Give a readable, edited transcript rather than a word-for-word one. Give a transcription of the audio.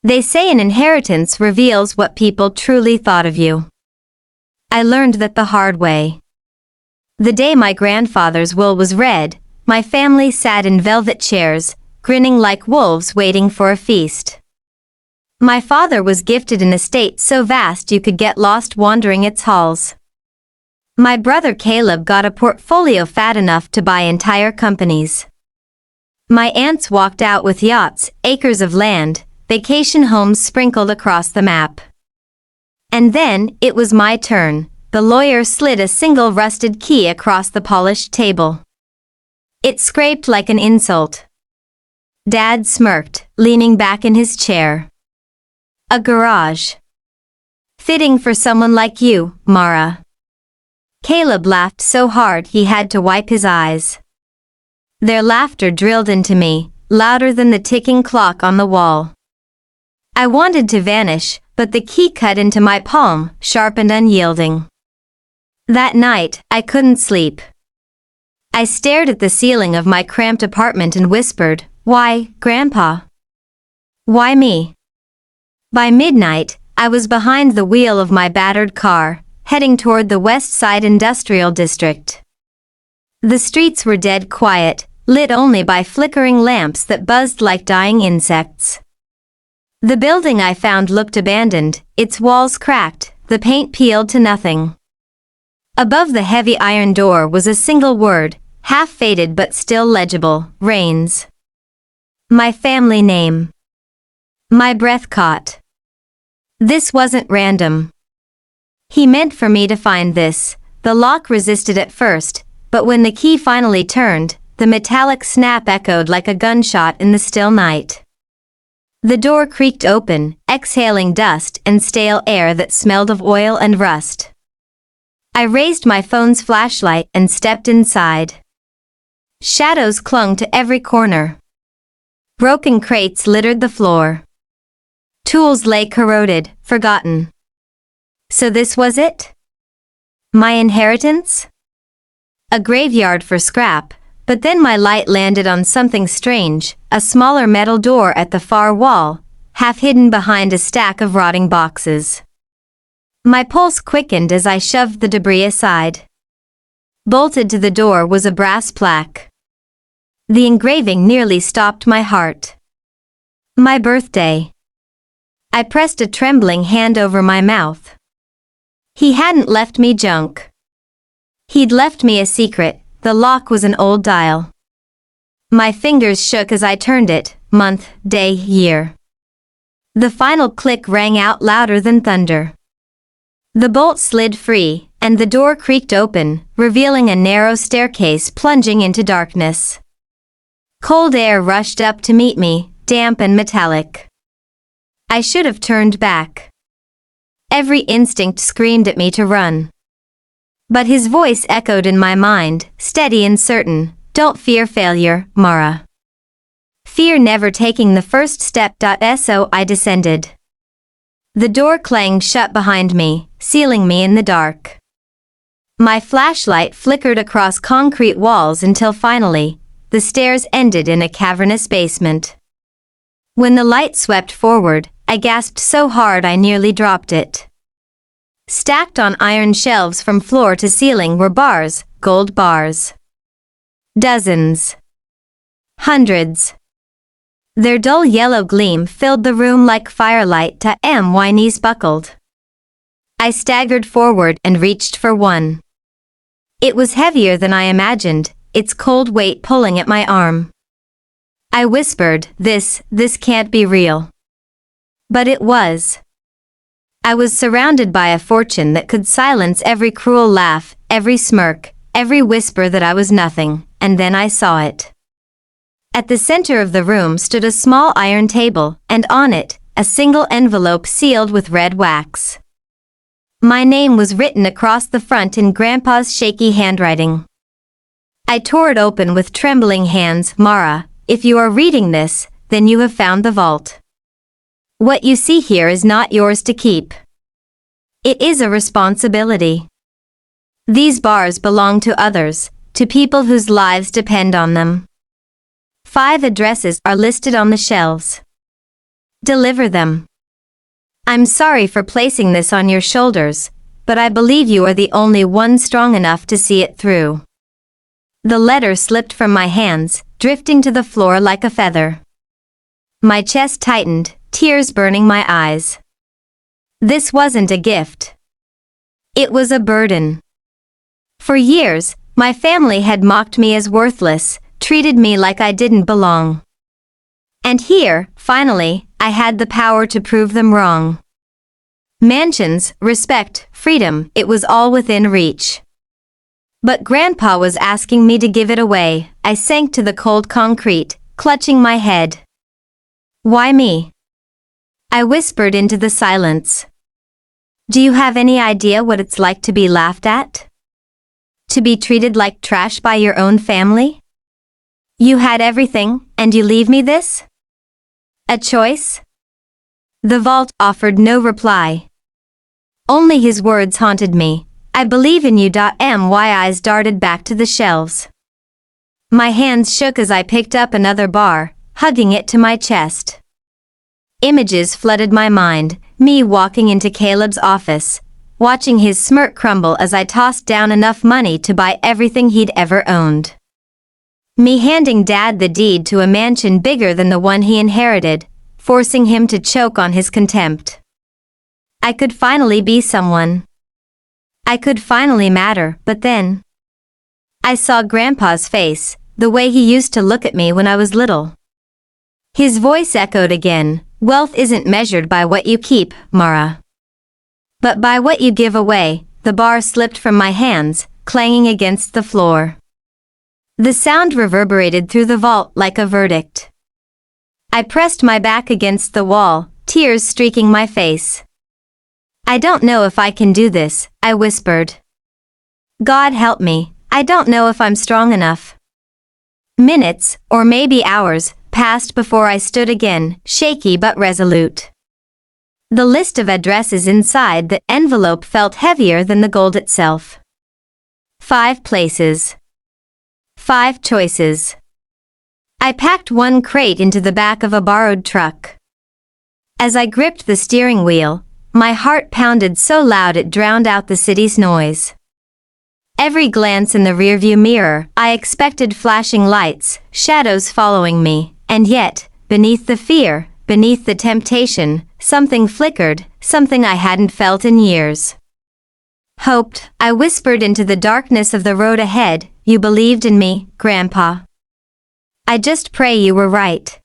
They say an inheritance reveals what people truly thought of you. I learned that the hard way. The day my grandfather's will was read, my family sat in velvet chairs, grinning like wolves waiting for a feast. My father was gifted an estate so vast you could get lost wandering its halls. My brother Caleb got a portfolio fat enough to buy entire companies. My aunts walked out with yachts, acres of land, vacation homes sprinkled across the map. And then, it was my turn. The lawyer slid a single rusted key across the polished table. It scraped like an insult. Dad smirked, leaning back in his chair. A garage. Fitting for someone like you, Mara. Caleb laughed so hard he had to wipe his eyes. Their laughter drilled into me, louder than the ticking clock on the wall. I wanted to vanish, but the key cut into my palm, sharp and unyielding. That night, I couldn't sleep. I stared at the ceiling of my cramped apartment and whispered, "Why, Grandpa? Why me?" By midnight, I was behind the wheel of my battered car, heading toward the West Side Industrial District. The streets were dead quiet, lit only by flickering lamps that buzzed like dying insects. The building I found looked abandoned, its walls cracked, the paint peeled to nothing. Above the heavy iron door was a single word, half faded but still legible, Rains. My family name. My breath caught. This wasn't random. He meant for me to find this. The lock resisted at first, but when the key finally turned, the metallic snap echoed like a gunshot in the still night. The door creaked open, exhaling dust and stale air that smelled of oil and rust. I raised my phone's flashlight and stepped inside. Shadows clung to every corner. Broken crates littered the floor. Tools lay corroded, forgotten. So this was it? My inheritance? A graveyard for scrap, but then my light landed on something strange, a smaller metal door at the far wall, half hidden behind a stack of rotting boxes. My pulse quickened as I shoved the debris aside. Bolted to the door was a brass plaque. The engraving nearly stopped my heart. My birthday. I pressed a trembling hand over my mouth. He hadn't left me junk. He'd left me a secret. The lock was an old dial. My fingers shook as I turned it, month, day, year. The final click rang out louder than thunder. The bolt slid free, and the door creaked open, revealing a narrow staircase plunging into darkness. Cold air rushed up to meet me, damp and metallic. I should have turned back. Every instinct screamed at me to run. But his voice echoed in my mind, steady and certain, "Don't fear failure, Mara. Fear never taking the first step." So I descended. The door clanged shut behind me, sealing me in the dark. My flashlight flickered across concrete walls until finally, the stairs ended in a cavernous basement. When the light swept forward, I gasped so hard I nearly dropped it. Stacked on iron shelves from floor to ceiling were bars, gold bars. Dozens. Hundreds. Their dull yellow gleam filled the room like firelight. My knees buckled. I staggered forward and reached for one. It was heavier than I imagined, its cold weight pulling at my arm. I whispered, this can't be real." But it was. I was surrounded by a fortune that could silence every cruel laugh, every smirk, every whisper that I was nothing, and then I saw it. At the center of the room stood a small iron table, and on it, a single envelope sealed with red wax. My name was written across the front in Grandpa's shaky handwriting. I tore it open with trembling hands. "Mara, if you are reading this, then you have found the vault. What you see here is not yours to keep. It is a responsibility. These bars belong to others, to people whose lives depend on them. 5 addresses are listed on the shelves. Deliver them. I'm sorry for placing this on your shoulders, but I believe you are the only one strong enough to see it through. The letter slipped from my hands, drifting to the floor like a feather. My chest tightened, tears burning my eyes. This wasn't a gift. It was a burden. For years, my family had mocked me as worthless, treated me like I didn't belong. And here, finally, I had the power to prove them wrong. Mansions, respect, freedom, it was all within reach. But Grandpa was asking me to give it away. I sank to the cold concrete, clutching my head. Why me? I whispered into the silence. Do you have any idea what it's like to be laughed at? To be treated like trash by your own family? You had everything, and you leave me this? A choice? The vault offered no reply. Only his words haunted me. I believe in you. My eyes darted back to the shelves. My hands shook as I picked up another bar, hugging it to my chest. Images flooded my mind, me walking into Caleb's office, watching his smirk crumble as I tossed down enough money to buy everything he'd ever owned. Me handing Dad the deed to a mansion bigger than the one he inherited, forcing him to choke on his contempt. I could finally be someone. I could finally matter, but then I saw Grandpa's face, the way he used to look at me when I was little. His voice echoed again, wealth isn't measured by what you keep, Mara, but by what you give away. The bar slipped from my hands, clanging against the floor. The sound reverberated through the vault like a verdict. I pressed my back against the wall, tears streaking my face. I don't know if I can do this, I whispered. God help me, I don't know if I'm strong enough. Minutes, or maybe hours, passed before I stood again, shaky but resolute. The list of addresses inside the envelope felt heavier than the gold itself. 5 places. 5 choices. I packed one crate into the back of a borrowed truck. As I gripped the steering wheel, my heart pounded so loud it drowned out the city's noise. Every glance in the rearview mirror, I expected flashing lights, shadows following me, and yet, beneath the fear, beneath the temptation, something flickered, something I hadn't felt in years. Hoped, I whispered into the darkness of the road ahead, you believed in me, Grandpa. I just pray you were right.